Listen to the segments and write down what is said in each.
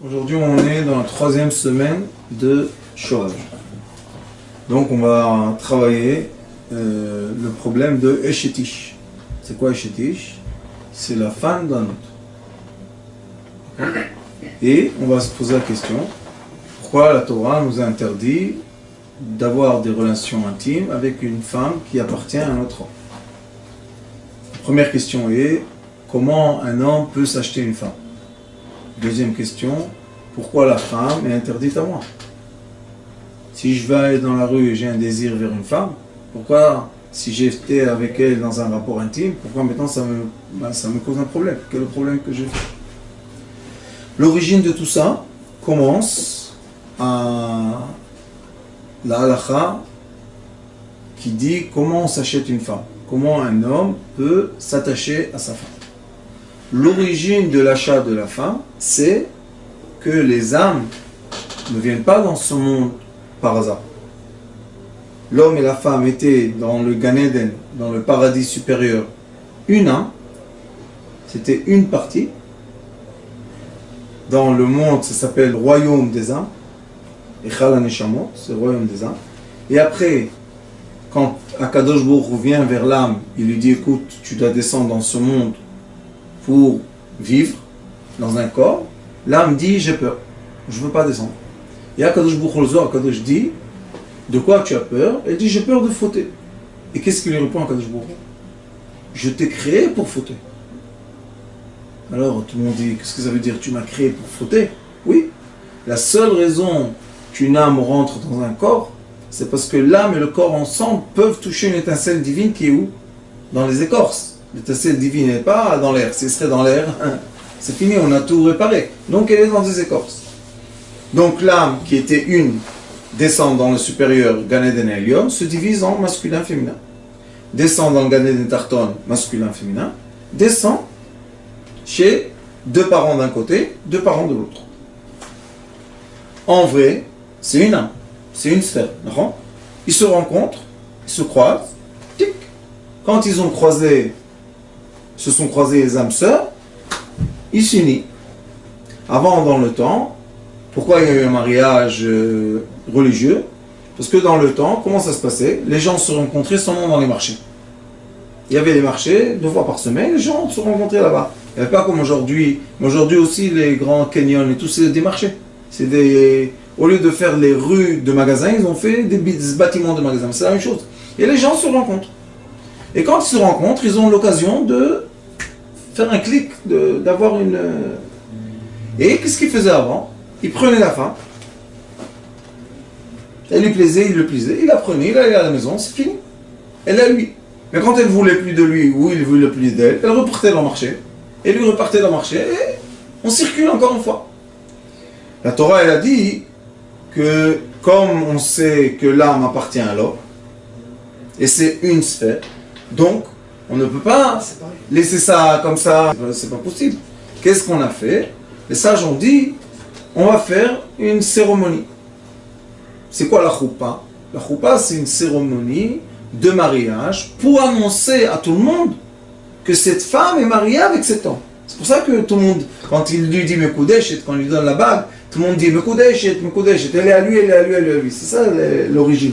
Aujourd'hui, on est dans la troisième semaine de Shoresh. Donc, on va travailler le problème de Eshetish. C'est quoi Eshetish? C'est la femme d'un autre. Et on va se poser la question, pourquoi la Torah nous a interdit d'avoir des relations intimes avec une femme qui appartient à un autre homme? La première question est, comment un homme peut s'acheter une femme? Deuxième question, pourquoi la femme est interdite à moi? Si je vais aller dans la rue et j'ai un désir vers une femme, pourquoi, si j'étais avec elle dans un rapport intime, pourquoi maintenant ça me cause un problème? Quel est le problème que j'ai fait? L'origine de tout ça commence à la halakha qui dit comment on s'achète une femme, comment un homme peut s'attacher à sa femme. L'origine de l'achat de la femme, c'est que les âmes ne viennent pas dans ce monde par hasard. L'homme et la femme étaient dans le Gan Eden, dans le paradis supérieur, une âme, c'était une partie. Dans le monde, ça s'appelle royaume des âmes, Echal HaNeshamot, c'est le royaume des âmes. Et après, quand Akadosh Baruch Hu vient vers l'âme, il lui dit, écoute, tu dois descendre dans ce monde pour vivre dans un corps, l'âme dit j'ai peur, je ne veux pas descendre. Et Akadosh Baruch Hu, Akadosh dit, de quoi tu as peur? Elle dit j'ai peur de fauter. Et qu'est-ce qu'il lui répond à Akadosh Baruch Hu? Je t'ai créé pour fauter. Alors tout le monde dit, qu'est-ce que ça veut dire? Tu m'as créé pour fauter? Oui. La seule raison qu'une âme rentre dans un corps, c'est parce que l'âme et le corps ensemble peuvent toucher une étincelle divine qui est où? Dans les écorces. L'étincelle divine n'est pas dans l'air. Si elle serait dans l'air, c'est fini, on a tout réparé. Donc elle est dans des écorces. Donc l'âme qui était une descend dans le supérieur Gan Eden Elyon, se divise en masculin-féminin. Descend dans le Gan Eden Tarton, masculin-féminin. Descend chez deux parents d'un côté, deux parents de l'autre. En vrai, c'est une âme, c'est une sphère. Ils se rencontrent, ils se croisent, tic. Quand ils ont croisé, se sont croisés les âmes sœurs, ils s'unissent. Avant, dans le temps, pourquoi il y a eu un mariage religieux? Parce que dans le temps, comment ça se passait? Les gens se rencontraient seulement dans les marchés. Il y avait des marchés 2 fois par semaine, les gens se rencontraient là-bas. Il n'y avait pas comme aujourd'hui. Aujourd'hui aussi, les grands canyons et tout, c'est des marchés. C'est des... Au lieu de faire les rues de magasins, ils ont fait des bâtiments de magasins. C'est la même chose. Et les gens se rencontrent. Et quand ils se rencontrent, ils ont l'occasion de faire un clic, d'avoir une... Et qu'est-ce qu'ils faisaient avant? Ils prenaient la femme. Elle lui plaisait, il le plaisait. Il la prenait, il allait à la maison, c'est fini. Elle est à lui. Mais quand elle ne voulait plus de lui, ou il voulait plus d'elle, elle repartait dans le marché. Et lui repartait dans le marché, et on circule encore une fois. La Torah, elle a dit que comme on sait que l'âme appartient à l'homme, et c'est une sphère, donc on ne peut pas laisser ça comme ça, c'est pas possible. Qu'est-ce qu'on a fait? Les sages ont dit, on va faire une cérémonie. C'est quoi la choupa? La choupa, c'est une cérémonie de mariage pour annoncer à tout le monde que cette femme est mariée avec cet homme. C'est pour ça que tout le monde, quand il lui dit Mekoudesh, quand il lui donne la bague, tout le monde dit Mekoudesh, elle est à lui, elle est à lui, elle est à lui. C'est ça l'origine.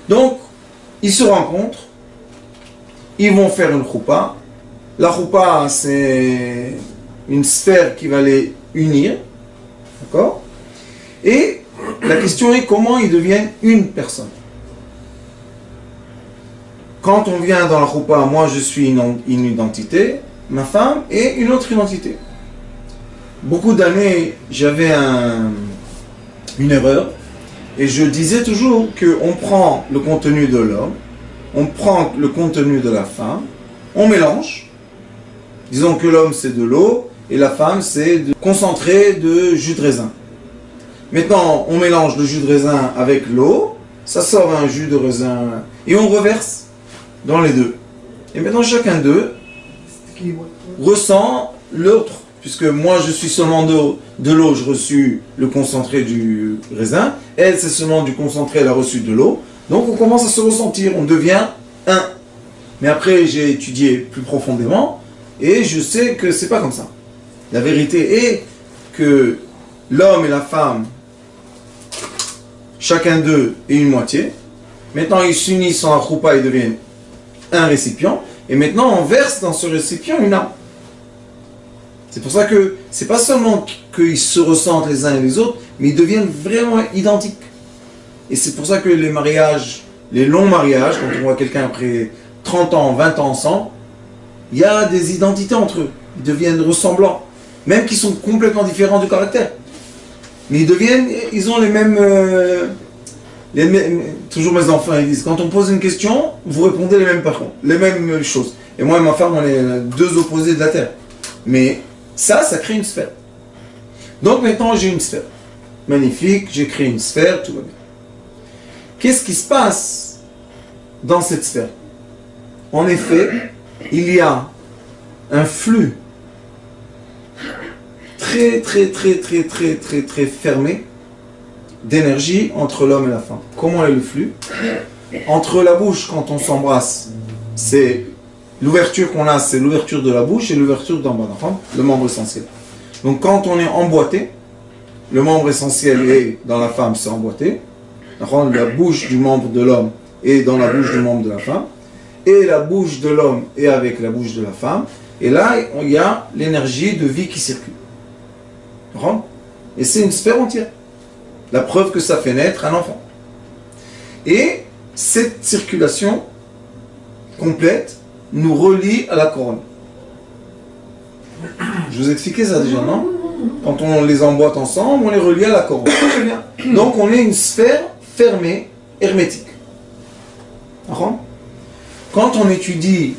Donc, ils se rencontrent, ils vont faire une choupa. La choupa, c'est une sphère qui va les unir. D'accord? Et la question est comment ils deviennent une personne. Quand on vient dans la choupa, moi je suis une identité, ma femme est une autre identité. Beaucoup d'années, j'avais une erreur, et je disais toujours qu'on prend le contenu de l'homme, on prend le contenu de la femme, on mélange. Disons que l'homme c'est de l'eau, et la femme c'est concentré de jus de raisin. Maintenant, on mélange le jus de raisin avec l'eau, ça sort un jus de raisin, et on reverse dans les deux. Et maintenant, chacun d'eux ressent l'autre. Puisque moi, je suis seulement de l'eau, je reçus le concentré du raisin. Elle, c'est seulement du concentré, elle a reçu de l'eau. Donc, on commence à se ressentir, on devient un. Mais après, j'ai étudié plus profondément, et je sais que c'est pas comme ça. La vérité est que l'homme et la femme, chacun d'eux est une moitié. Maintenant, ils s'unissent en un choupa, ils deviennent un récipient. Et maintenant, on verse dans ce récipient une âme. C'est pour ça que c'est pas seulement qu'ils se ressentent les uns et les autres, mais ils deviennent vraiment identiques. Et c'est pour ça que les mariages, les longs mariages, quand on voit quelqu'un après 30 ans, 20 ans ensemble, il y a des identités entre eux. Ils deviennent ressemblants. Même qu'ils sont complètement différents du caractère. Mais ils ont les mêmes... toujours mes enfants, ils disent, quand on pose une question, vous répondez les mêmes paroles, les mêmes choses. Et moi et ma femme, on est deux opposés de la Terre. Mais ça crée une sphère. Donc maintenant, j'ai une sphère. Magnifique, j'ai créé une sphère, tout va bien. Qu'est-ce qui se passe dans cette sphère? En effet, il y a un flux très fermé d'énergie entre l'homme et la femme. Comment est le flux? Entre la bouche, quand on s'embrasse, c'est l'ouverture qu'on a, c'est l'ouverture de la bouche et l'ouverture d'en bas, le membre essentiel. Donc quand on est emboîté, le membre essentiel est dans la femme, c'est emboîté. La bouche du membre de l'homme est dans la bouche du membre de la femme. Et la bouche de l'homme est avec la bouche de la femme. Et là, il y a l'énergie de vie qui circule. Et c'est une sphère entière. La preuve que ça fait naître un enfant. Et cette circulation complète nous relie à la couronne. Je vous ai expliqué ça déjà, non? Quand on les emboîte ensemble, on les relie à la couronne. Donc on est une sphère fermée, hermétique. Quand on étudie,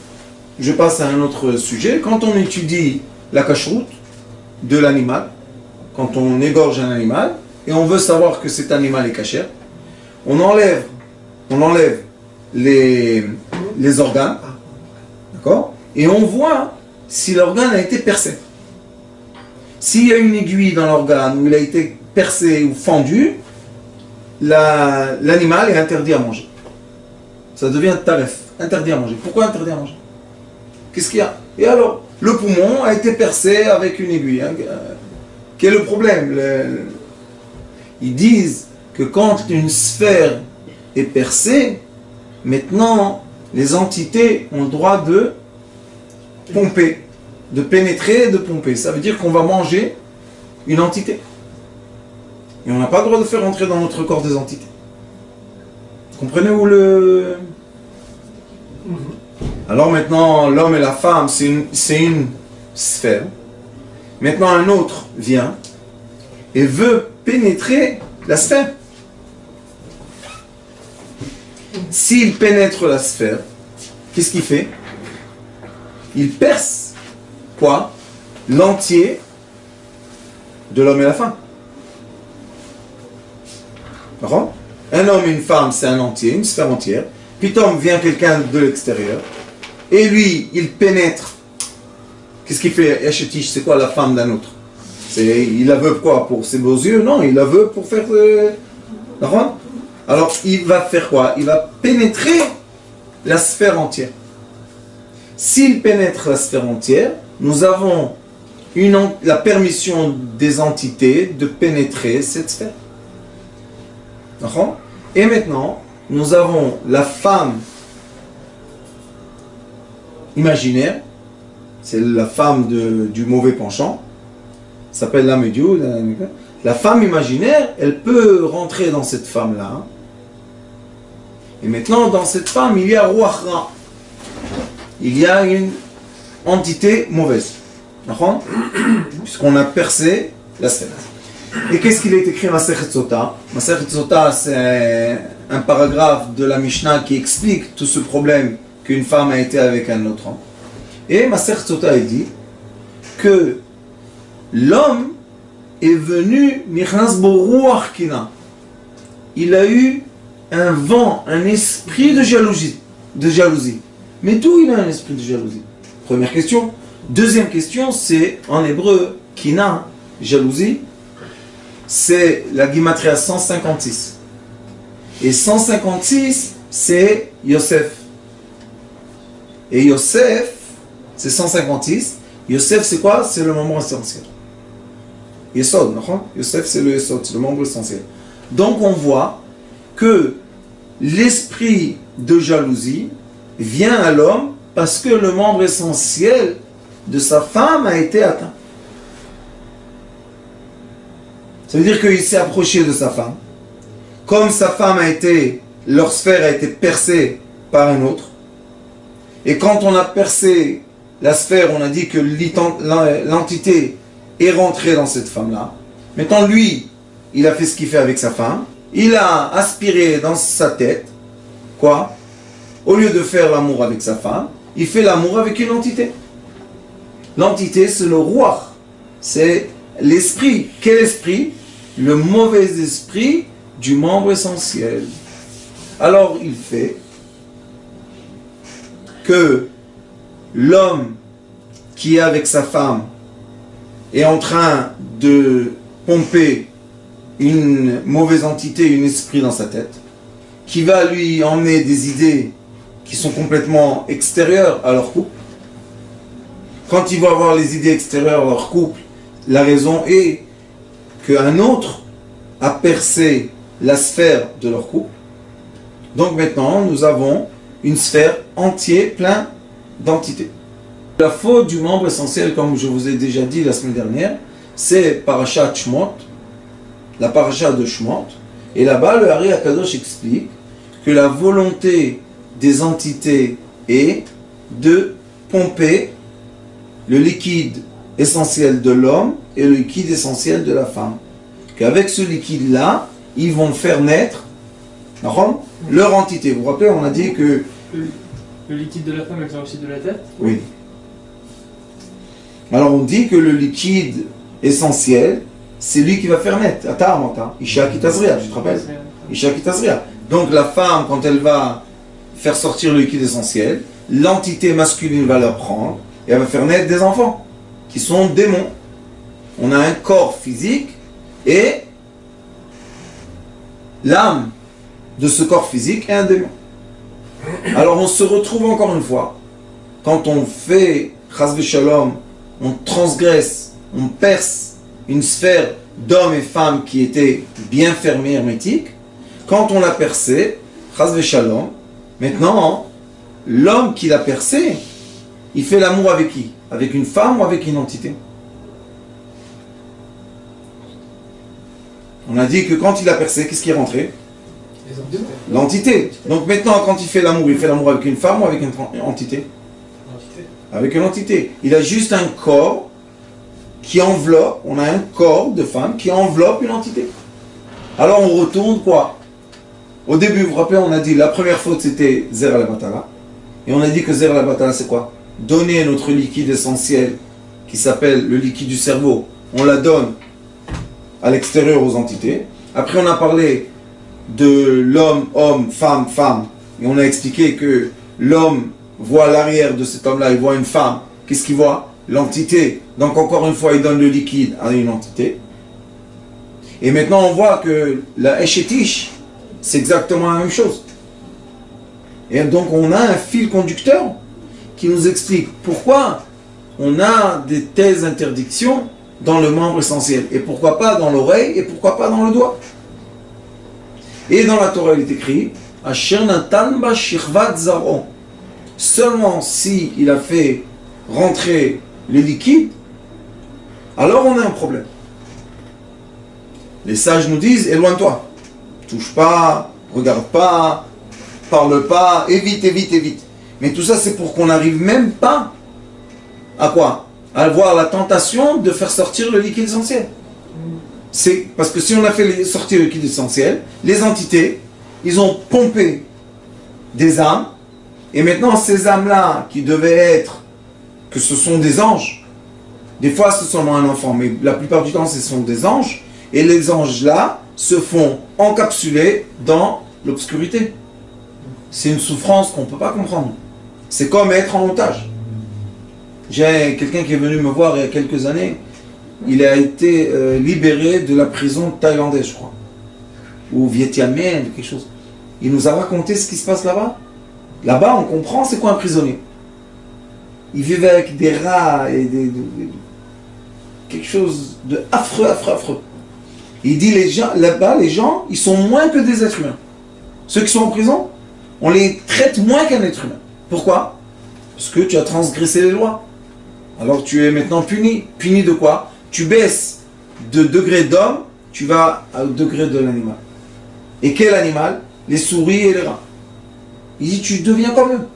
je passe à un autre sujet, quand on étudie la cacheroute de l'animal, quand on égorge un animal, et on veut savoir que cet animal est cachère, on enlève les organes, d'accord? Et on voit si l'organe a été percé. S'il y a une aiguille dans l'organe où il a été percé ou fendu, l'animal est interdit à manger. Ça devient taref, interdit à manger. Pourquoi interdit à manger? Qu'est-ce qu'il y a? Et alors, le poumon a été percé avec une aiguille. Quel est le problème? Ils disent que quand une sphère est percée, maintenant, les entités ont le droit de pomper, de pénétrer et de pomper. Ça veut dire qu'on va manger une entité. Et on n'a pas le droit de faire entrer dans notre corps des entités. Vous comprenez où le... Alors maintenant, l'homme et la femme, c'est une sphère. Maintenant, un autre vient et veut pénétrer la sphère. S'il pénètre la sphère, qu'est-ce qu'il fait? Il perce quoi? L'entier de l'homme et la femme. D'accord? Un homme et une femme, c'est un entier, une sphère entière. Puis vient quelqu'un de l'extérieur. Et lui, il pénètre. Qu'est-ce qu'il fait? Yachetish, c'est quoi la femme d'un autre? Il la veut quoi? Pour ses beaux yeux? Non, il la veut pour faire... D'accord? Alors, il va faire quoi? Il va pénétrer la sphère entière. S'il pénètre la sphère entière, nous avons la permission des entités de pénétrer cette sphère. D'accord? Et maintenant, nous avons la femme imaginaire, c'est la femme du mauvais penchant, s'appelle la médiou. La femme imaginaire, elle peut rentrer dans cette femme-là. Et maintenant, dans cette femme, il y a Ruachra. Il y a une entité mauvaise. D'accord? Puisqu'on a percé la sphère. Et qu'est-ce qu'il est écrit Masechet Sota? Masechet Sota, c'est un paragraphe de la Mishnah qui explique tout ce problème qu'une femme a été avec un autre homme. Et Masechet Sota, il dit que l'homme est venu Michnas bo Ruach Kina. Il a eu un vent, un esprit de jalousie. Mais d'où il a un esprit de jalousie? Première question. Deuxième question, c'est en hébreu, Kina, jalousie, c'est la Gimatria 156. Et 156, c'est Yosef. Et Yosef, c'est 156. Yosef, c'est quoi? C'est le membre essentiel. Yesod, non? Yosef, c'est le Yesod, c'est le membre essentiel. Donc on voit que l'esprit de jalousie vient à l'homme parce que le membre essentiel de sa femme a été atteint. Ça veut dire qu'il s'est approché de sa femme. Comme sa femme a été, leur sphère a été percée par un autre. Et quand on a percé la sphère, on a dit que l'entité est rentrée dans cette femme-là. Maintenant, lui, il a fait ce qu'il fait avec sa femme. Il a aspiré dans sa tête, quoi? Au lieu de faire l'amour avec sa femme, il fait l'amour avec une entité. L'entité, c'est le roi. C'est l'esprit. Quel esprit? Le mauvais esprit du membre essentiel. Alors, il fait que l'homme qui est avec sa femme est en train de pomper une mauvaise entité, un esprit dans sa tête, qui va lui emmener des idées qui sont complètement extérieures à leur couple. Quand ils vont avoir les idées extérieures à leur couple, la raison est qu'un autre a percé la sphère de leur couple. Donc maintenant, nous avons une sphère entière, plein d'entités. La faute du membre essentiel, comme je vous ai déjà dit la semaine dernière, c'est Parashat Shmot, la Parashat de Shmot. Et là-bas, le Hari Akadosh explique que la volonté des entités est de pomper le liquide essentiel de l'homme et le liquide essentiel de la femme. Qu'avec ce liquide-là, ils vont faire naître leur entité. Vous vous rappelez, on a dit que... Le liquide de la femme, elle vient aussi de la tête? Oui. Alors on dit que le liquide essentiel, c'est lui qui va faire naître. Isha Kitazria, tu te rappelles? Isha Kitazria. Donc la femme, quand elle va faire sortir le liquide essentiel, l'entité masculine va la prendre et elle va faire naître des enfants qui sont démons. On a un corps physique et l'âme de ce corps physique est un démon. Alors on se retrouve encore une fois, quand on fait Chas v'Shalom, on transgresse, on perce une sphère d'hommes et femmes qui était bien fermée, hermétique. Quand on l'a percé, Chas v'Shalom, maintenant, l'homme qui l'a percé, il fait l'amour avec qui? Avec une femme ou avec une entité? On a dit que quand il a percé, qu'est-ce qui est rentré? L'entité. Donc maintenant, quand il fait l'amour avec une femme ou avec une entité? Avec une entité. Il a juste un corps qui enveloppe, on a un corps de femme qui enveloppe une entité. Alors on retourne quoi? Au début, vous vous rappelez, on a dit la première faute c'était Zer la Batala. Et on a dit que Zer la Batala c'est quoi? Donner notre liquide essentiel qui s'appelle le liquide du cerveau, on la donne à l'extérieur aux entités. Après on a parlé de l'homme, homme, femme, femme. Et on a expliqué que l'homme voit l'arrière de cet homme-là, il voit une femme. Qu'est-ce qu'il voit? L'entité. Donc encore une fois, il donne le liquide à une entité. Et maintenant, on voit que la Eshetish, c'est exactement la même chose. Et donc, on a un fil conducteur qui nous explique pourquoi on a de telles interdictions dans le membre essentiel. Et pourquoi pas dans l'oreille et pourquoi pas dans le doigt. Et dans la Torah, il est écrit Asher natan ba shirvat zaron. Seulement si il a fait rentrer le liquide, alors on a un problème. Les sages nous disent éloigne-toi, touche pas, regarde pas, parle pas, évite, évite, évite. Mais tout ça c'est pour qu'on n'arrive même pas à quoi? À avoir la tentation de faire sortir le liquide essentiel. C'est parce que si on a fait sortir le liquide essentiel, les entités, ils ont pompé des âmes, et maintenant ces âmes-là, qui devaient être, que ce sont des anges, des fois c'est seulement un enfant, mais la plupart du temps ce sont des anges, et les anges-là se font encapsuler dans l'obscurité. C'est une souffrance qu'on ne peut pas comprendre. C'est comme être en otage. J'ai quelqu'un qui est venu me voir il y a quelques années. Il a été libéré de la prison thaïlandaise, je crois. Ou vietnamienne, quelque chose. Il nous a raconté ce qui se passe là-bas. Là-bas, on comprend c'est quoi un prisonnier. Il vivait avec des rats et quelque chose de affreux, affreux, affreux. Il dit les gens, là-bas, les gens, ils sont moins que des êtres humains. Ceux qui sont en prison, on les traite moins qu'un être humain. Pourquoi? Parce que tu as transgressé les lois. Alors tu es maintenant puni. Puni de quoi? Tu baisses de degré d'homme, tu vas au degré de l'animal. Et quel animal? Les souris et les rats. Il dit tu deviens comme eux.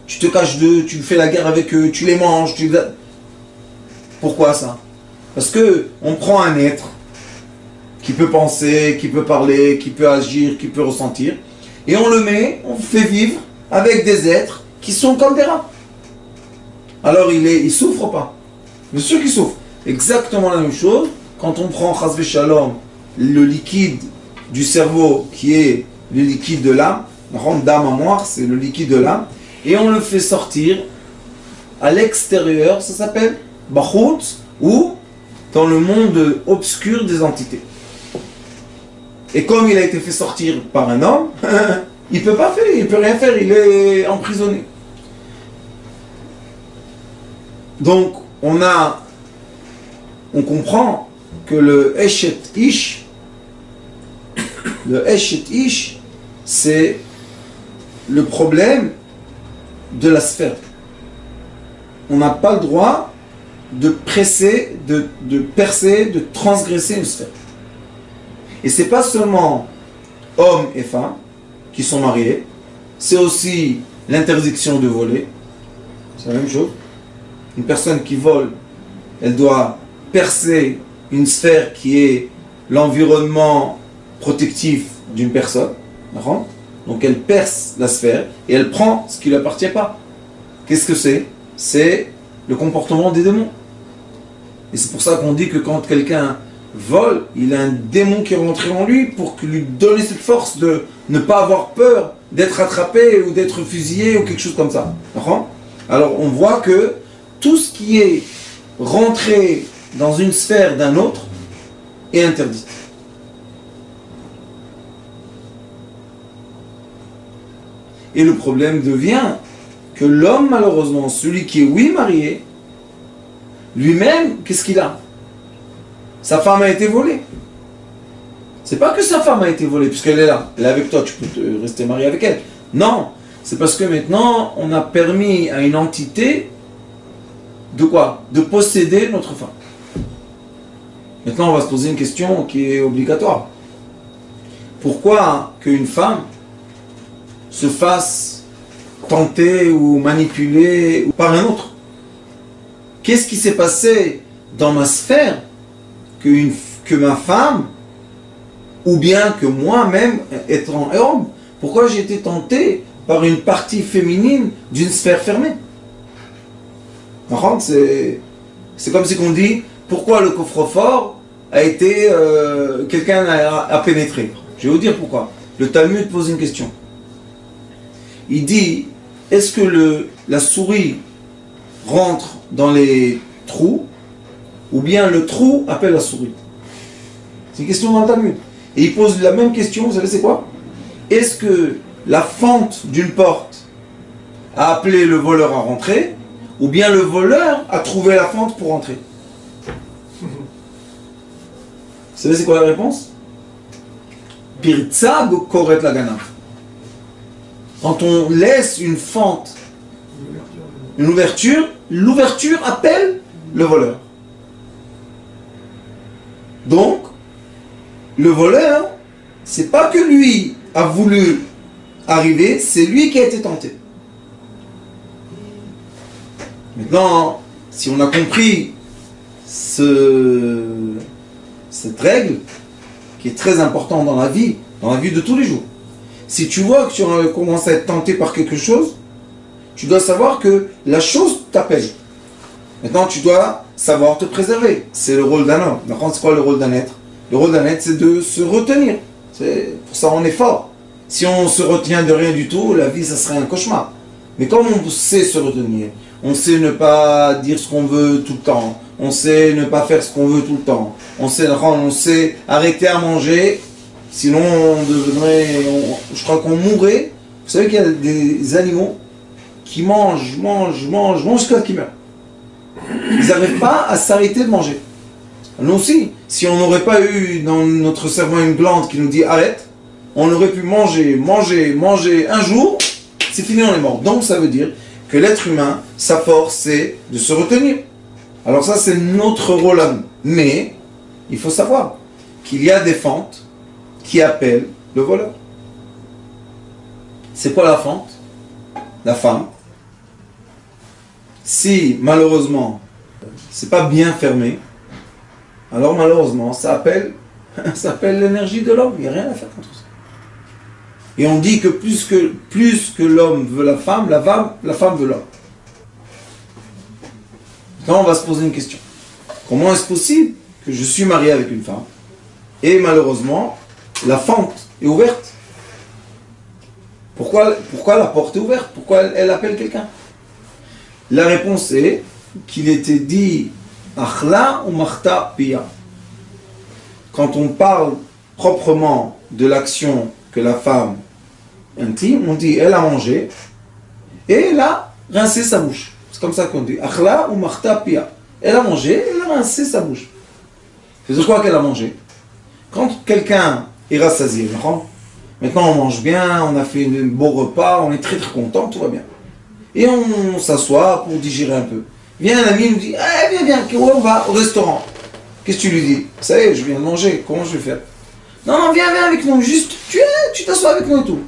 Tu te caches d'eux, tu fais la guerre avec eux, tu les manges. Pourquoi ça? Parce que on prend un être qui peut penser, qui peut parler, qui peut agir, qui peut ressentir, et on le met, on fait vivre avec des êtres qui sont comme des rats. Alors il souffre pas. Bien sûr qu'il souffre. Exactement la même chose quand on prend Chas v'Shalom, le liquide du cerveau qui est le liquide de l'âme, d'âme à moire, c'est le liquide de l'âme, et on le fait sortir à l'extérieur, ça s'appelle Bachut, ou dans le monde obscur des entités. Et comme il a été fait sortir par un homme, il peut pas faire, il peut rien faire, il est emprisonné. Donc on comprend que le Eshet Ish, c'est le problème de la sphère. On n'a pas le droit de presser, de percer, de transgresser une sphère. Et c'est pas seulement hommes et femmes qui sont mariés, c'est aussi l'interdiction de voler. C'est la même chose. Une personne qui vole, elle doit percer une sphère qui est l'environnement protectif d'une personne. Donc elle perce la sphère et elle prend ce qui ne lui appartient pas. Qu'est-ce que c'est? C'est le comportement des démons. Et c'est pour ça qu'on dit que quand quelqu'un vole, il a un démon qui est rentré en lui pour lui donner cette force de ne pas avoir peur d'être attrapé ou d'être fusillé ou quelque chose comme ça. Alors on voit que tout ce qui est rentré dans une sphère d'un autre est interdit. Et le problème devient que l'homme, malheureusement, celui qui est oui marié, lui-même, qu'est-ce qu'il a? Sa femme a été volée. C'est pas que sa femme a été volée, puisqu'elle est là, elle est avec toi, tu peux rester marié avec elle. Non, c'est parce que maintenant, on a permis à une entité de quoi? De posséder notre femme. Maintenant, on va se poser une question qui est obligatoire. Pourquoi qu'une femme se fasse tenter ou manipuler par un autre? Qu'est-ce qui s'est passé dans ma sphère que ma femme, ou bien que moi-même, étant homme, pourquoi j'ai été tenté par une partie féminine d'une sphère fermée? C'est comme si on dit, pourquoi le coffre-fort a été... quelqu'un a pénétré. Je vais vous dire pourquoi. Le Talmud pose une question. Il dit, est-ce que la souris rentre dans les trous, ou bien le trou appelle la souris? C'est une question dans le Talmud. Et il pose la même question, vous savez c'est quoi? Est-ce que la fente d'une porte a appelé le voleur à rentrer, ou bien le voleur a trouvé la fente pour rentrer? Vous savez c'est quoi la réponse? Pirtsa koret lagana. Quand on laisse une fente, une ouverture, l'ouverture appelle le voleur. Donc, le voleur, c'est pas que lui a voulu arriver, c'est lui qui a été tenté. Maintenant, si on a compris cette règle, qui est très importante dans la vie de tous les jours, si tu vois que tu commences à être tenté par quelque chose, tu dois savoir que la chose t'appelle. Maintenant, tu dois savoir te préserver. C'est le rôle d'un homme. C'est quoi le rôle d'un être? Le rôle d'un être, c'est de se retenir. Pour ça, on est fort. Si on se retient de rien du tout, la vie, ça serait un cauchemar. Mais comme on sait se retenir, on sait ne pas dire ce qu'on veut tout le temps, on sait ne pas faire ce qu'on veut tout le temps, on sait arrêter à manger, sinon on deviendrait, je crois qu'on mourrait. Vous savez qu'il y a des animaux qui mangent jusqu'à ce qu'ils meurent. Ils n'arrivent pas à s'arrêter de manger. Nous aussi, si on n'aurait pas eu dans notre cerveau une glande qui nous dit arrête, on aurait pu manger un jour, c'est fini, on est mort. Donc ça veut dire que l'être humain, sa force, c'est de se retenir. Alors ça, c'est notre rôle à nous. Mais, il faut savoir qu'il y a des fentes qui appellent le voleur. C'est quoi la fente? La femme. Si, malheureusement, c'est pas bien fermé, alors malheureusement, ça appelle l'énergie de l'homme. Il n'y a rien à faire contre ça. Et on dit que plus que l'homme veut la femme veut l'homme. Maintenant, on va se poser une question. Comment est-ce possible que je suis marié avec une femme et malheureusement, la fente est ouverte? Pourquoi la porte est ouverte? Pourquoi elle appelle quelqu'un? La réponse est qu'il était dit Achla ou Marta Pia. Quand on parle proprement de l'action que la femme intime, on dit elle a mangé et elle a rincé sa bouche. C'est comme ça qu'on dit Achla ou Marta Pia. Elle a mangé, elle a rincé sa bouche. C'est quoi qu'elle a mangé? Quand quelqu'un est rassasié, maintenant on mange bien, on a fait un beau repas, on est très très content, tout va bien. Et on s'assoit pour digérer un peu. Vient un ami, il nous dit viens, on va au restaurant. Qu'est-ce que tu lui dis? Ça y est, je viens de manger, comment je vais faire? Non, viens avec nous, juste tu t'assois avec nous et tout.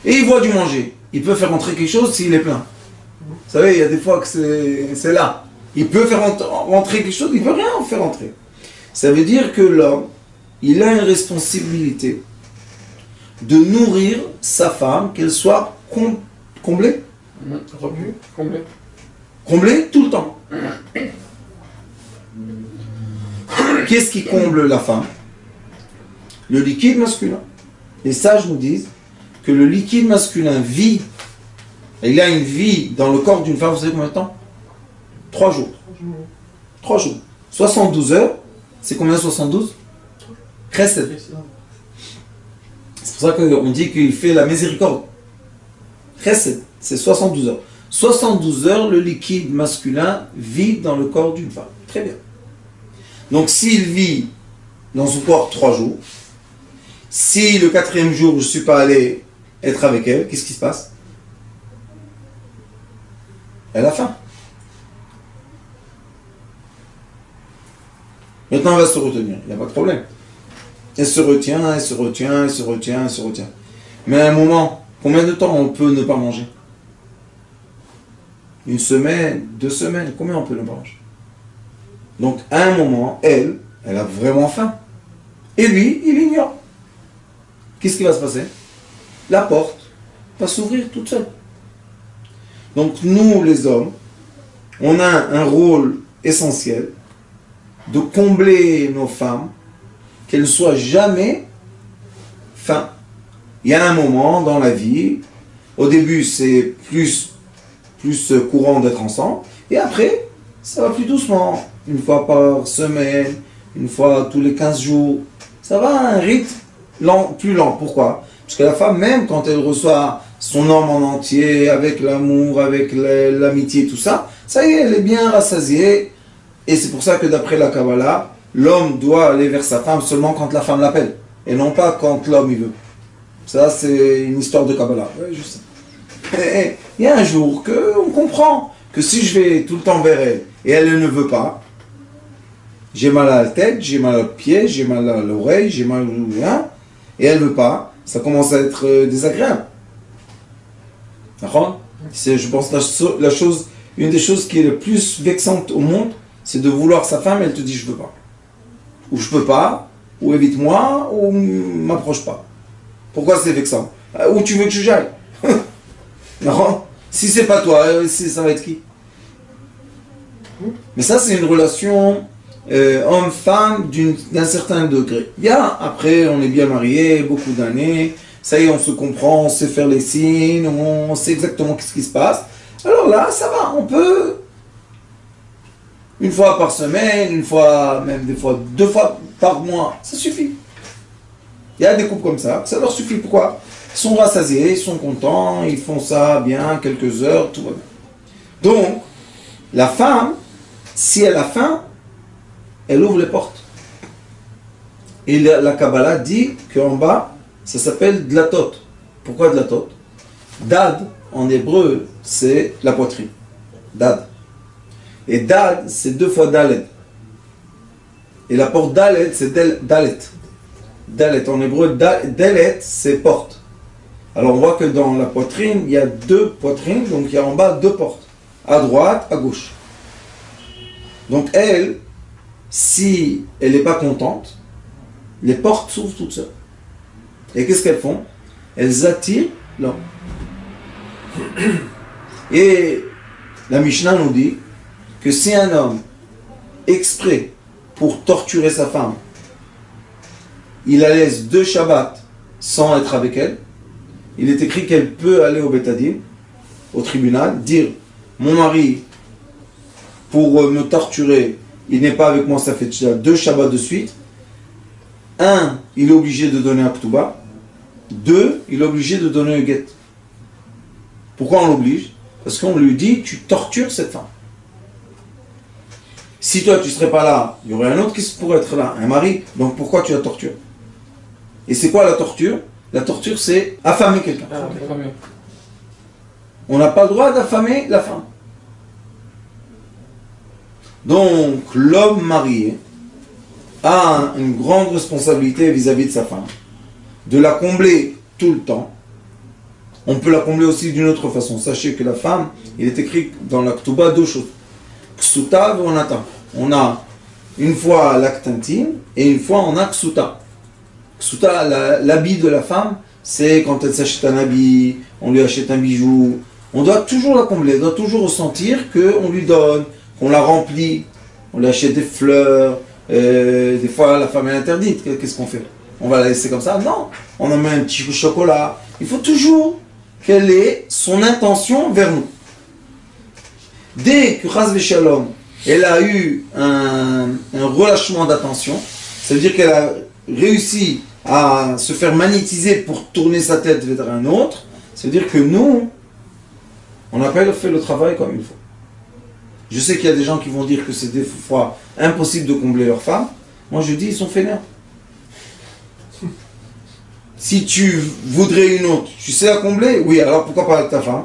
Et il voit du manger. Il peut faire rentrer quelque chose s'il est plein. Vous savez, il y a des fois que c'est là. Il peut faire rentrer quelque chose, il ne peut rien en faire rentrer. Ça veut dire que l'homme, il a une responsabilité de nourrir sa femme, qu'elle soit comblée. Comblée tout le temps. Qu'est-ce qui comble la femme? Le liquide masculin. Les sages nous disent que le liquide masculin vit, il a une vie dans le corps d'une femme, vous savez combien de temps? 3 jours. 3 jours. 72 heures, c'est combien 72? Chesed. C'est pour ça qu'on dit qu'il fait la miséricorde. Chesed, c'est 72 heures. 72 heures, le liquide masculin vit dans le corps d'une femme. Très bien. Donc s'il vit dans son corps 3 jours, si le 4e jour je ne suis pas allé être avec elle, qu'est-ce qui se passe? Elle a faim. Maintenant elle va se retenir, il n'y a pas de problème. Elle se retient. Mais à un moment, combien de temps on peut ne pas manger? 1 semaine, 2 semaines, combien on peut ne pas manger? Donc à un moment, elle a vraiment faim. Et lui, il ignore. Qu'est-ce qui va se passer? La porte va s'ouvrir toute seule. Donc nous, les hommes, on a un rôle essentiel de combler nos femmes, qu'elles ne soient jamais faim. Il y a un moment dans la vie, au début c'est plus courant d'être ensemble, et après, ça va plus doucement. 1 fois par semaine, 1 fois tous les 15 jours. Ça va à un rythme plus lent. Pourquoi? Parce que la femme, même quand elle reçoit son homme en entier, avec l'amour, avec l'amitié, tout ça, ça y est, elle est bien rassasiée. Et c'est pour ça que d'après la Kabbalah, l'homme doit aller vers sa femme seulement quand la femme l'appelle. Et non pas quand l'homme il veut. Ça, c'est une histoire de Kabbalah. Oui, je sais. Et il y a un jour qu'on comprend que si je vais tout le temps vers elle, et elle ne veut pas, j'ai mal à la tête, j'ai mal au pied, j'ai mal à l'oreille, j'ai mal au rien, et elle ne veut pas, ça commence à être désagréable. D'accord? C'est, je pense, une des choses qui est le plus vexante au monde, c'est de vouloir sa femme et elle te dit je veux pas. Ou je peux pas, ou évite-moi, ou m'approche pas. Pourquoi c'est vexant? Où tu veux que j'aille? D'accord? Si c'est pas toi, ça va être qui? Mais ça, c'est une relation homme-femme d'un certain degré. Bien, après, on est bien mariés, beaucoup d'années, ça y est, on se comprend, on sait faire les signes, on sait exactement ce qui se passe. Alors là, ça va, on peut 1 fois par semaine, 1 fois, même des fois 2 fois par mois, ça suffit. Il y a des couples comme ça leur suffit. Pourquoi? Ils sont rassasiés, ils sont contents, ils font ça bien, quelques heures, tout va bien. Donc, la femme, si elle a faim, elle ouvre les portes. Et la Kabbalah dit qu'en bas, ça s'appelle dlatot. Pourquoi dlatot? Dad, en hébreu, c'est la poitrine. Dad. Et dad, c'est 2 fois dalet. Et la porte dalet, c'est dalet. Dalet, en hébreu, dalet, c'est porte. Alors on voit que dans la poitrine, il y a 2 poitrines, donc il y a en bas 2 portes. À droite, à gauche. Donc elle, si elle n'est pas contente, les portes s'ouvrent toutes seules. Et qu'est-ce qu'elles font? Elles attirent l'homme. Et la Mishnah nous dit que si un homme, exprès pour torturer sa femme, il la laisse 2 Shabbats sans être avec elle, il est écrit qu'elle peut aller au Beth Din, au tribunal, dire « Mon mari, pour me torturer, il n'est pas avec moi, ça fait déjà 2 Shabbats de suite. 1, il est obligé de donner un Ktuba. 2, il est obligé de donner un get. » Pourquoi on l'oblige? Parce qu'on lui dit « Tu tortures cette femme. » Si toi tu ne serais pas là, il y aurait un autre qui pourrait être là, un mari. Donc pourquoi tu la tortures? Et c'est quoi la torture? La torture, c'est affamer quelqu'un. On n'a pas le droit d'affamer la femme. Donc l'homme marié a une grande responsabilité vis-à-vis de sa femme, de la combler tout le temps. On peut la combler aussi d'une autre façon. Sachez que la femme, il est écrit dans la Ktuba 2 choses. Ksuta ou Onata. On a une fois l'acte intime et une fois on a Ksuta. Ksuta, l'habit de la femme, c'est quand elle s'achète un habit, on lui achète un bijou. On doit toujours la combler, on doit toujours ressentir qu'on lui donne, qu'on la remplit, on lui achète des fleurs. Des fois la femme est interdite, qu'est-ce qu'on fait? On va la laisser comme ça? Non, on en met un petit chocolat. Il faut toujours quelle est son intention vers nous. Dès que Chas Shalom, elle a eu un relâchement d'attention, ça veut dire qu'elle a réussi à se faire magnétiser pour tourner sa tête vers un autre, ça veut dire que nous, on n'a pas fait le travail comme il faut. Je sais qu'il y a des gens qui vont dire que c'est des fois impossible de combler leur femme. Moi je dis, ils sont fainéants. Si tu voudrais une autre, tu sais la combler? Oui, alors pourquoi pas avec ta femme?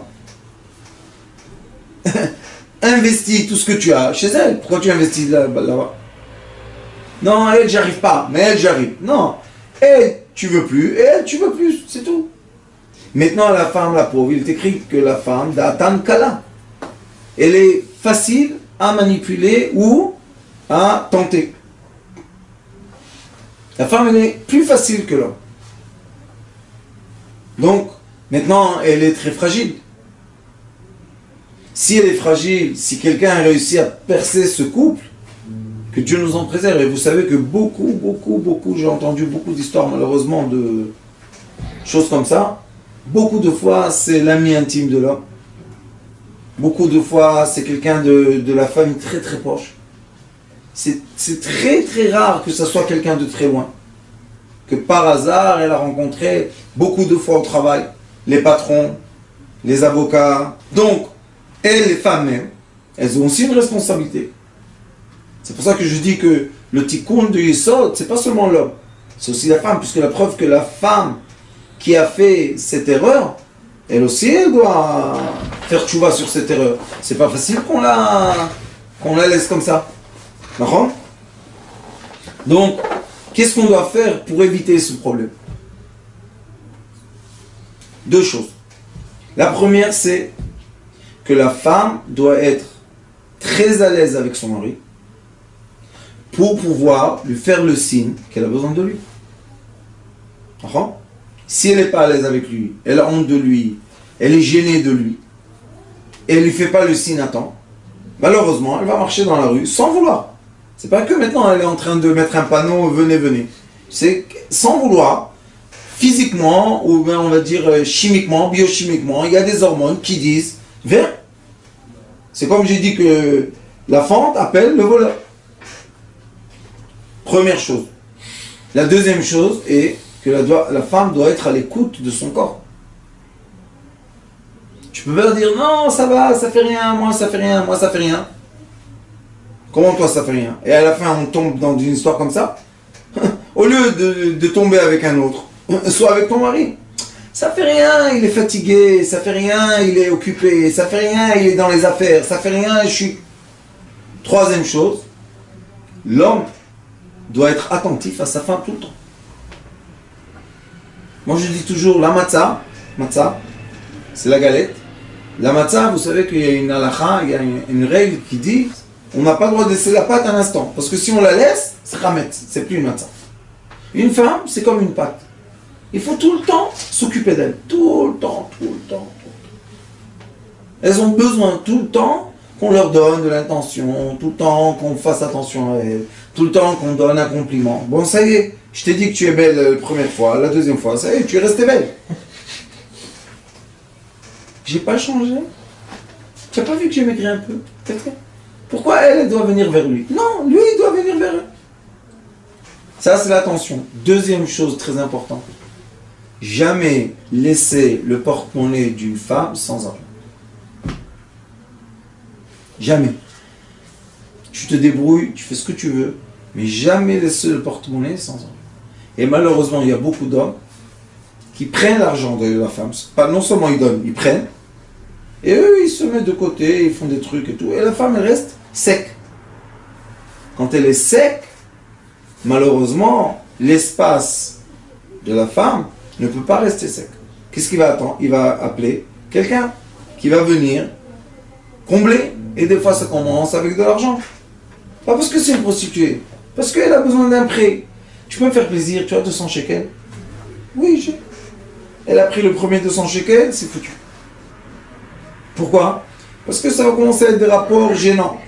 Investis tout ce que tu as chez elle. Pourquoi tu investis là-bas? Non, elle, j'arrive pas. Mais elle, j'arrive. Non. Elle, tu veux plus. Et elle, tu veux plus. C'est tout. Maintenant, la femme, la pauvre, il est écrit que la femme, d'Atan Kala, elle est facile à manipuler ou à tenter. La femme, elle est plus facile que l'homme. Donc, maintenant, elle est très fragile. Si elle est fragile, si quelqu'un a réussi à percer ce couple, que Dieu nous en préserve. Et vous savez que beaucoup, j'ai entendu beaucoup d'histoires malheureusement de choses comme ça. Beaucoup de fois, c'est l'ami intime de l'homme. Beaucoup de fois, c'est quelqu'un de la famille très très proche. C'est très très rare que ce soit quelqu'un de très loin. Que par hasard, elle a rencontré beaucoup de fois au travail, les patrons, les avocats. Donc, elles, les femmes même, elles ont aussi une responsabilité. C'est pour ça que je dis que le tikkun de Yesod, c'est pas seulement l'homme, c'est aussi la femme, puisque la preuve que la femme qui a fait cette erreur, elle aussi, elle doit faire tchouva sur cette erreur. C'est pas facile qu'on la laisse comme ça. D'accord? Donc, qu'est-ce qu'on doit faire pour éviter ce problème? 2 choses. La première, c'est que la femme doit être très à l'aise avec son mari pour pouvoir lui faire le signe qu'elle a besoin de lui. D'accord? Si elle n'est pas à l'aise avec lui, elle a honte de lui, elle est gênée de lui, et elle ne lui fait pas le signe à temps, malheureusement, elle va marcher dans la rue sans vouloir. C'est pas que maintenant elle est en train de mettre un panneau, venez, venez. C'est sans vouloir, physiquement, ou bien on va dire chimiquement, biochimiquement, il y a des hormones qui disent, viens. C'est comme j'ai dit que la fente appelle le voleur. Première chose. La deuxième chose est que la femme doit être à l'écoute de son corps. Tu peux pas dire non, ça va, ça fait rien, moi ça fait rien, moi ça fait rien. Comment toi ça fait rien? Et à la fin on tombe dans une histoire comme ça. Au lieu de tomber avec un autre, sois avec ton mari. Ça fait rien, il est fatigué, ça fait rien, il est occupé, ça fait rien, il est dans les affaires, ça fait rien, je suis... Troisième chose, l'homme doit être attentif à sa femme tout le temps. Moi je dis toujours, la matzah, c'est la galette. La matzah, vous savez qu'il y a une halakha, il y a une règle qui dit, on n'a pas le droit de laisser la pâte un instant, parce que si on la laisse, c'est chametz, c'est plus une matzah. Une femme, c'est comme une pâte. Il faut tout le temps s'occuper d'elle. Tout le temps. Elles ont besoin tout le temps qu'on leur donne de l'attention, tout le temps qu'on fasse attention à elles, tout le temps qu'on donne un compliment. Bon, ça y est, je t'ai dit que tu es belle la première fois, la deuxième fois, ça y est, tu es restée belle. J'ai pas changé. Tu n'as pas vu que j'ai maigri un peu? Pourquoi elle doit venir vers lui? Non, lui, il doit venir vers elle. Ça, c'est l'attention. Deuxième chose très importante. Jamais laisser le porte-monnaie d'une femme sans argent. Jamais. Tu te débrouilles, tu fais ce que tu veux, mais jamais laisser le porte-monnaie sans argent. Et malheureusement, il y a beaucoup d'hommes qui prennent l'argent de la femme. Pas, non seulement ils donnent, ils prennent, et eux, ils se mettent de côté, ils font des trucs et tout, et la femme, elle reste sec. Quand elle est sec, malheureusement, l'espace de la femme ne peut pas rester sec. Qu'est-ce qu'il va attendre? Il va appeler quelqu'un qui va venir combler. Et des fois, ça commence avec de l'argent. Pas parce que c'est une prostituée, parce qu'elle a besoin d'un prêt. Tu peux me faire plaisir, tu as 200 shekels? Oui, j'ai. Elle a pris le premier 200 shekels, c'est foutu. Pourquoi? Parce que ça va commencer à être des rapports gênants.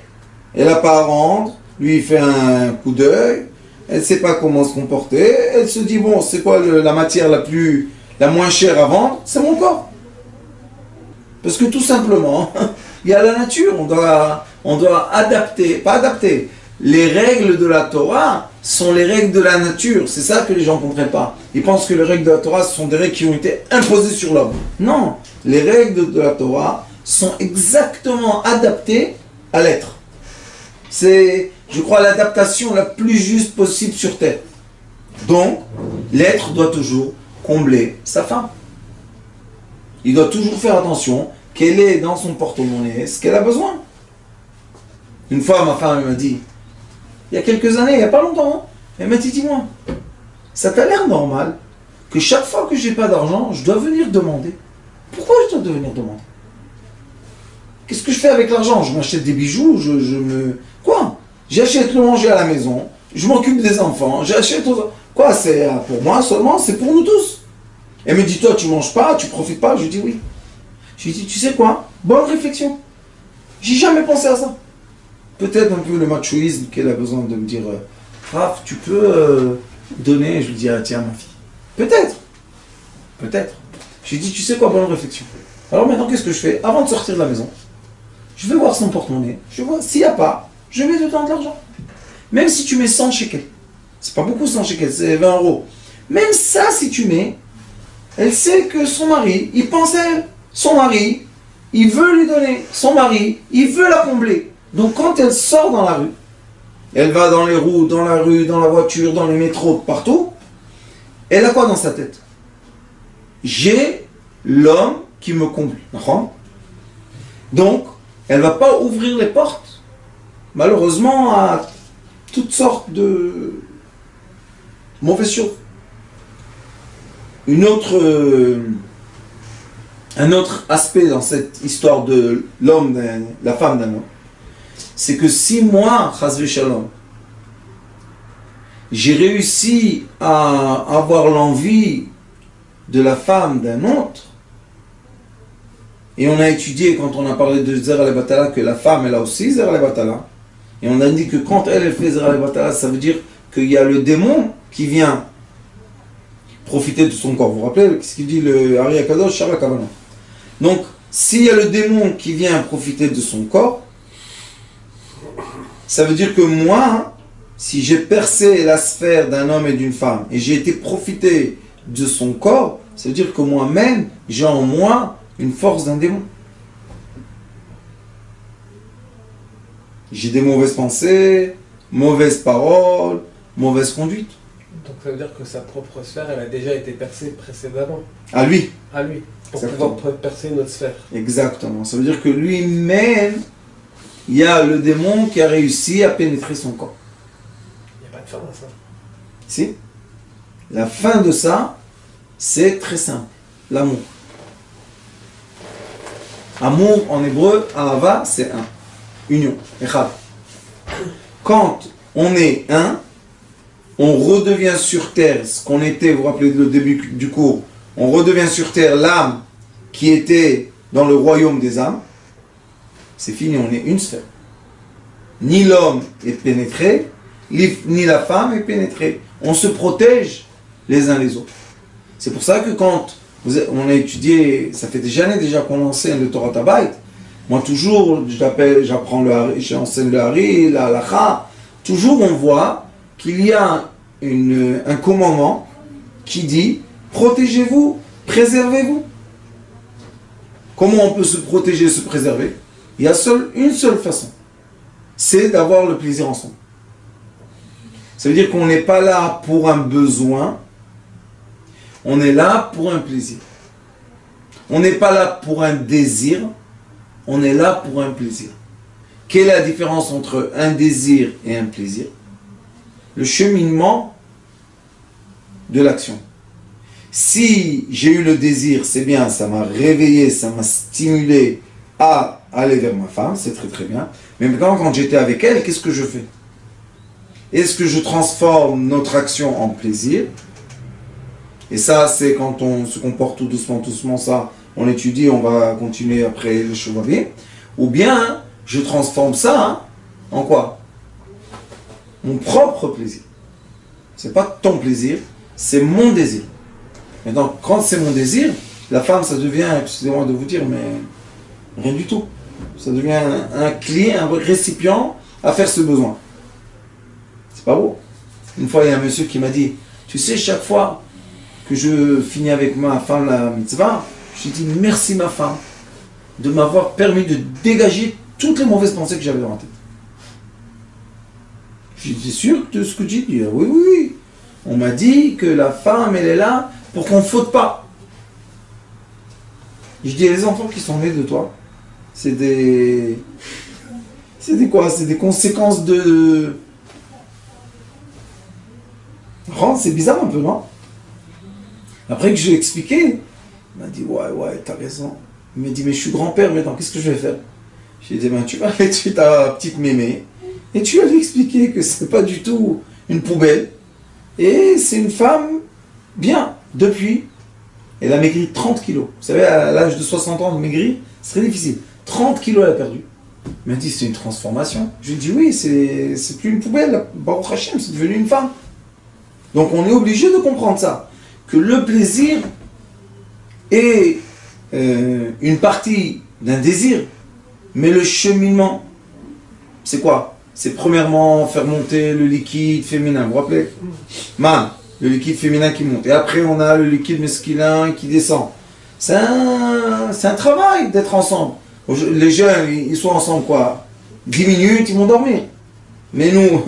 Elle n'a pas à rendre, lui il fait un coup d'œil, elle ne sait pas comment se comporter, elle se dit, bon, c'est quoi la matière la moins chère à vendre? C'est mon corps. Parce que tout simplement, il y a la nature, on doit adapter, pas adapter. Les règles de la Torah sont les règles de la nature. C'est ça que les gens ne comprennent pas. Ils pensent que les règles de la Torah sont des règles qui ont été imposées sur l'homme. Non, les règles de la Torah sont exactement adaptées à l'être. C'est, je crois, l'adaptation la plus juste possible sur Terre. Donc, l'être doit toujours combler sa femme. Il doit toujours faire attention qu'elle ait dans son porte-monnaie ce qu'elle a besoin. Une fois, ma femme m'a dit, il y a quelques années, il n'y a pas longtemps, elle m'a dit, dis-moi, ça t'a l'air normal que chaque fois que j'ai pas d'argent, je dois venir demander. Pourquoi je dois venir demander? Qu'est-ce que je fais avec l'argent? Je m'achète des bijoux, Quoi? J'achète le manger à la maison, je m'occupe des enfants, j'achète... Quoi? C'est pour moi seulement, c'est pour nous tous. Elle me dit, toi, tu manges pas, tu profites pas? Je dis oui. Je lui dis, tu sais quoi? Bonne réflexion. J'ai jamais pensé à ça. Peut-être un peu le machoïsme qu'elle a besoin de me dire, Raph, tu peux donner? Je lui dis, ah, tiens, ma fille. Peut-être. Peut-être. Je lui dis, tu sais quoi? Bonne réflexion. Alors maintenant, qu'est-ce que je fais? Avant de sortir de la maison, je vais voir son porte-monnaie. Je vois, s'il n'y a pas, je mets dedans de l'argent. Même si tu mets 100 shekels. C'est pas beaucoup 100 shekels, c'est 20 euros. Même ça, si tu mets, elle sait que son mari, il pense à elle. Son mari, il veut lui donner. Son mari, il veut la combler. Donc quand elle sort dans la rue, elle va dans les roues, dans la rue, dans la voiture, dans les métros, partout, elle a quoi dans sa tête? J'ai l'homme qui me comble. Donc, elle ne va pas ouvrir les portes, malheureusement, à toutes sortes de mauvaises choses. Un autre aspect dans cette histoire de l'homme, la femme d'un homme, c'est que si moi, chas v'shalom, j'ai réussi à avoir l'envie de la femme d'un autre, et on a étudié, quand on a parlé de Zer al-Batala, que la femme, elle a aussi Zer al-Batala, et on a dit que quand elle fait Zer al-Batala, ça veut dire qu'il y a le démon qui vient profiter de son corps. Vous vous rappelez ce qu'il dit le Ari Akadosh, Shara Kavana. Donc, s'il y a le démon qui vient profiter de son corps, ça veut dire que moi, si j'ai percé la sphère d'un homme et d'une femme, et j'ai été profité de son corps, ça veut dire que moi-même, j'ai en moi une force d'un démon. J'ai des mauvaises pensées, mauvaises paroles, mauvaise conduite. Donc ça veut dire que sa propre sphère, elle a déjà été percée précédemment. À lui. À lui. Pour Exactement. pouvoir percer notre sphère. Exactement. Ça veut dire que lui-même, il y a le démon qui a réussi à pénétrer son corps. Il n'y a pas de fin à ça. Si. La fin de ça, c'est très simple. L'amour. Amour en hébreu, ahava, c'est un. Union. Echad. Quand on est un, on redevient sur terre ce qu'on était, vous vous rappelez le début du cours, on redevient sur terre l'âme qui était dans le royaume des âmes. C'est fini, on est une sphère. Ni l'homme est pénétré, ni la femme est pénétrée. On se protège les uns les autres. C'est pour ça que quand on a étudié, ça fait des années déjà qu'on enseigne le Torah Tabayt, moi toujours, j'apprends le Hari, j'enseigne le Hari, la Halacha, toujours on voit qu'il y a un commandement qui dit protégez-vous, préservez-vous. Comment on peut se protéger, se préserver? Il y a une seule façon, c'est d'avoir le plaisir ensemble. Ça veut dire qu'on n'est pas là pour un besoin, on est là pour un plaisir. On n'est pas là pour un désir, on est là pour un plaisir. Quelle est la différence entre un désir et un plaisir? Le cheminement de l'action. Si j'ai eu le désir, c'est bien, ça m'a réveillé, ça m'a stimulé à aller vers ma femme, c'est très très bien. Mais maintenant, quand j'étais avec elle, qu'est-ce que je fais? Est-ce que je transforme notre action en plaisir? Et ça, c'est quand on se comporte tout doucement, ça, on étudie, on va continuer après le chevalier. Ou bien, je transforme ça en quoi? Mon propre plaisir. C'est pas ton plaisir, c'est mon désir. Maintenant, quand c'est mon désir, la femme, ça devient, excusez-moi de vous dire, mais rien du tout. Ça devient un clé, un récipient à faire ce besoin. C'est pas beau. Une fois, il y a un monsieur qui m'a dit, tu sais, chaque fois que je finis avec ma femme la mitzvah, je lui dis merci ma femme de m'avoir permis de dégager toutes les mauvaises pensées que j'avais dans la tête. J'étais sûr de ce que j'ai dit. Oui, oui, oui. On m'a dit que la femme, elle est là pour qu'on ne faute pas. Je dis, les enfants qui sont nés de toi, c'est des... C'est des quoi? C'est des conséquences de... C'est bizarre un peu, non? Après que je lui ai expliqué, il m'a dit, ouais, t'as raison. Il m'a dit, mais je suis grand-père maintenant, qu'est-ce que je vais faire? J'ai dit, ben tu vas aller tuer ta petite mémé, et tu vas lui expliquer que c'est pas du tout une poubelle, et c'est une femme bien, depuis, elle a maigri 30 kilos. Vous savez, à l'âge de 60 ans de maigrir, c'est très difficile. 30 kilos elle a perdu. Il m'a dit, c'est une transformation. Je lui ai dit, oui, c'est plus une poubelle, Baruch Hashem, c'est devenu une femme. Donc on est obligé de comprendre ça, que le plaisir est une partie d'un désir, mais le cheminement, c'est quoi? C'est premièrement faire monter le liquide féminin, vous vous rappelez? Man, le liquide féminin qui monte, et après on a le liquide masculin qui descend. C'est un travail d'être ensemble. Les jeunes, ils sont ensemble quoi? 10 minutes, ils vont dormir. Mais nous...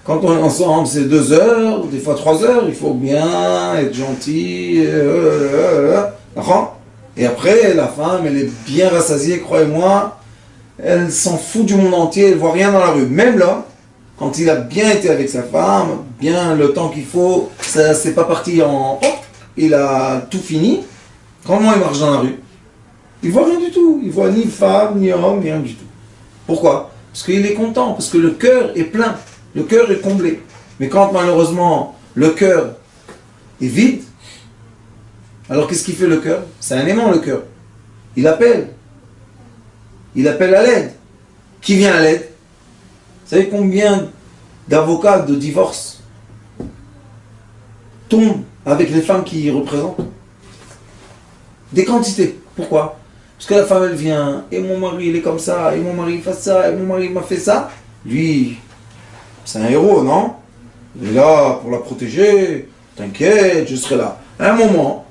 Quand on est ensemble, c'est 2 heures, des fois 3 heures, il faut bien être gentil. Et après, la femme, elle est bien rassasiée, croyez-moi. Elle s'en fout du monde entier, elle ne voit rien dans la rue. Même l'homme, quand il a bien été avec sa femme, bien le temps qu'il faut, ça c'est pas parti en... Hop, il a tout fini. Comment il marche dans la rue? Il ne voit rien du tout. Il ne voit ni femme, ni homme, ni rien du tout. Pourquoi? Parce qu'il est content, parce que le cœur est plein. Le cœur est comblé. Mais quand malheureusement le cœur est vide, alors qu'est-ce qu'il fait le cœur? C'est un aimant le cœur. Il appelle. Il appelle à l'aide. Qui vient à l'aide? Vous savez combien d'avocats de divorce tombent avec les femmes qui représentent? Des quantités. Pourquoi? Parce que la femme elle vient, et mon mari il est comme ça, et mon mari il fait ça, et mon mari m'a fait ça. Lui... C'est un héros, non? Il est là pour la protéger. T'inquiète, je serai là. À un moment,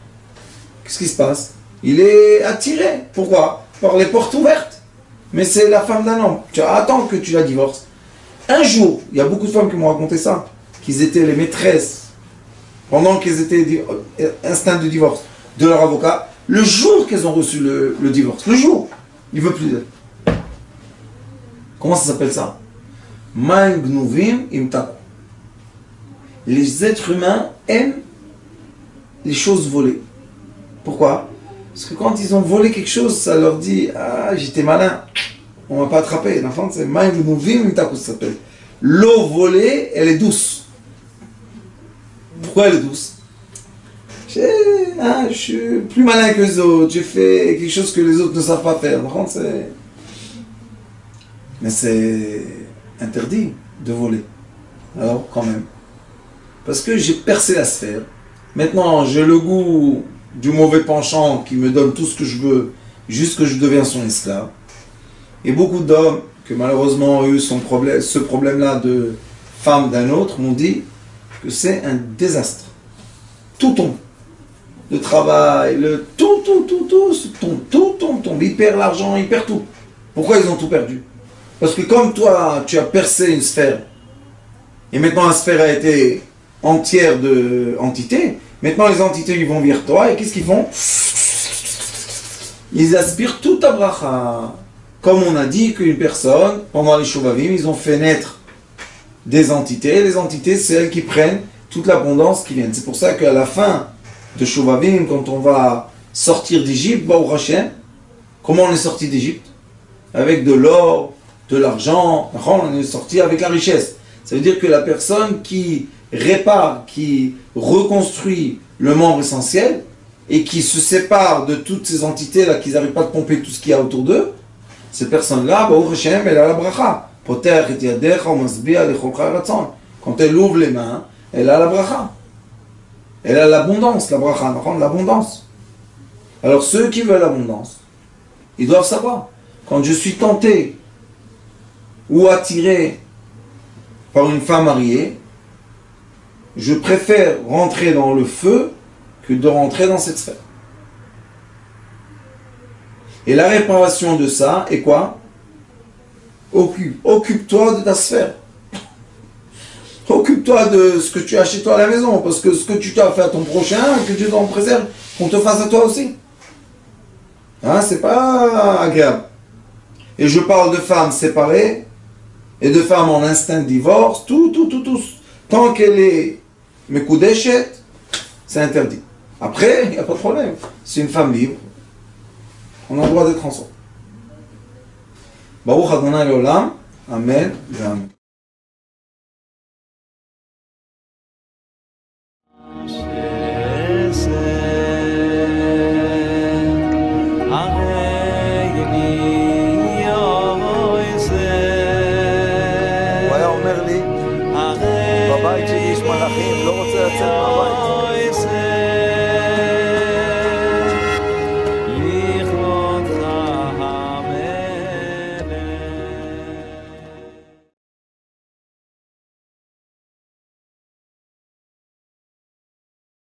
qu'est-ce qui se passe? Il est attiré. Pourquoi? Par les portes ouvertes. Mais c'est la femme d'un homme. Tu attends que tu la divorces. Un jour, il y a beaucoup de femmes qui m'ont raconté ça, qu'ils étaient les maîtresses pendant qu'ils étaient instincts de divorce de leur avocat, le jour qu'ils ont reçu le divorce, le jour, il ne veut plus d'elle. Comment ça s'appelle ça? Maim gnuvim imtaku. Les êtres humains aiment les choses volées. Pourquoi? Parce que quand ils ont volé quelque chose, ça leur dit ah, j'étais malin, on ne m'a pas attrapé. L'enfant, c'est Maim gnuvim imtaku, ça s'appelle. L'eau volée, elle est douce. Pourquoi elle est douce? Je suis plus malin que les autres, j'ai fait quelque chose que les autres ne savent pas faire. Mais c'est interdit de voler. Alors, quand même. Parce que j'ai percé la sphère. Maintenant, j'ai le goût du mauvais penchant qui me donne tout ce que je veux, jusque je deviens son esclave. Et beaucoup d'hommes, que malheureusement ont eu ce problème-là de femme d'un autre, m'ont dit que c'est un désastre. Tout tombe. Le travail, tout tombe. Il perd l'argent, il perd tout. Pourquoi ils ont tout perdu? Parce que comme toi, tu as percé une sphère, et maintenant la sphère a été entière d'entités, maintenant les entités ils vont vers toi, et qu'est-ce qu'ils font? Ils aspirent tout à bracha. Comme on a dit qu'une personne, pendant les Shovavim, ils ont fait naître des entités. Les entités, c'est elles qui prennent toute l'abondance qui vient. C'est pour ça qu'à la fin de Shovavim, quand on va sortir d'Égypte, Baruch Hashem, comment on est sorti d'Égypte? Avec de l'or, de l'argent, on est sorti avec la richesse. Ça veut dire que la personne qui répare, qui reconstruit le membre essentiel et qui se sépare de toutes ces entités-là, qu'ils n'arrivent pas de pomper tout ce qu'il y a autour d'eux, cette personne-là, Baruch Hashem, elle a la bracha. Quand elle ouvre les mains, elle a la bracha. Elle a l'abondance, la bracha, l'abondance. Alors ceux qui veulent l'abondance, ils doivent savoir, quand je suis tenté ou attiré par une femme mariée, je préfère rentrer dans le feu que de rentrer dans cette sphère. Et la réparation de ça est quoi? Occupe-toi de ta sphère. Occupe-toi de ce que tu as chez toi à la maison, parce que ce que tu as fait à ton prochain, que Dieu t'en préserve, qu'on te fasse à toi aussi. Hein, c'est pas agréable. Et je parle de femmes séparées, et de femmes en instinct de divorce, tout. Tant qu'elle est mekudeshet, c'est interdit. Après, il n'y a pas de problème. C'est une femme libre. On a le droit d'être ensemble. Baruch Adonai Leolam. Amen. Amen.